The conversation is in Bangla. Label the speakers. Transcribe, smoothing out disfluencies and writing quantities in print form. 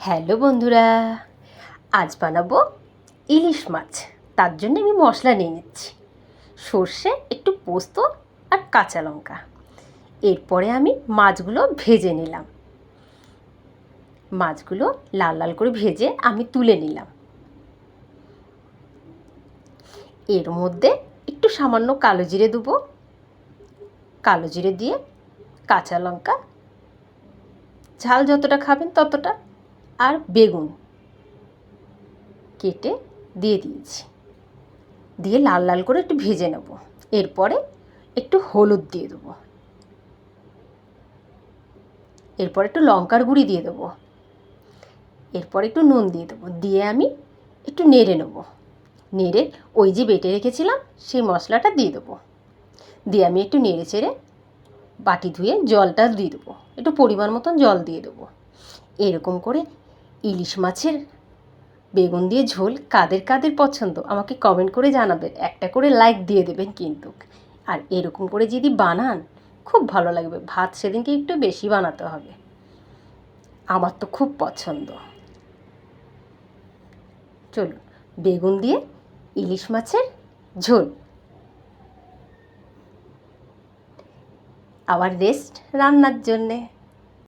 Speaker 1: হ্যালো বন্ধুরা, আজ বানাবো ইলিশ মাছ। তার জন্য আমি মশলা নিয়ে নিচ্ছি, সর্ষে, একটু পোস্ত আর কাঁচা লঙ্কা। এরপরে আমি মাছগুলো ভেজে নিলাম। মাছগুলো লাল লাল করে ভেজে আমি তুলে নিলাম। এর মধ্যে একটু সামান্য কালো জিরে দেবো। কালো জিরে দিয়ে কাঁচা লঙ্কা, ঝাল যতটা খাবেন ততটা, আর বেগুন কেটে দিয়ে দিয়েছি। দিয়ে লাল লাল করে একটু ভেজে নেব। এরপরে একটু হলুদ দিয়ে দেবো। এরপর একটু লঙ্কার গুঁড়ি দিয়ে দেবো। এরপর একটু নুন দিয়ে দেবো। দিয়ে আমি একটু নেড়ে নেব। নেড়ে ওই যে বেটে রেখেছিলাম সেই মশলাটা দিয়ে দেবো। দিয়ে আমি একটু নেড়ে চেড়ে বাটি ধুয়ে জলটা দিয়ে দেবো। একটু পরিমাণ মতন জল দিয়ে দেবো। এরকম করে ইলিশ মাছের বেগুন দিয়ে ঝোল কাদের কাদের পছন্দ আমাকে কমেন্ট করে জানাবেন। একটা করে লাইক দিয়ে দেবেন কিন্তু। আর এরকম করে যদি বানান খুব ভালো লাগবে। ভাত সেদিনকে একটু বেশি বানাতে হবে, আমার তো খুব পছন্দ। চলুন, বেগুন দিয়ে ইলিশ মাছের ঝোল। আবার রেস্ট রান্নার জন্যে।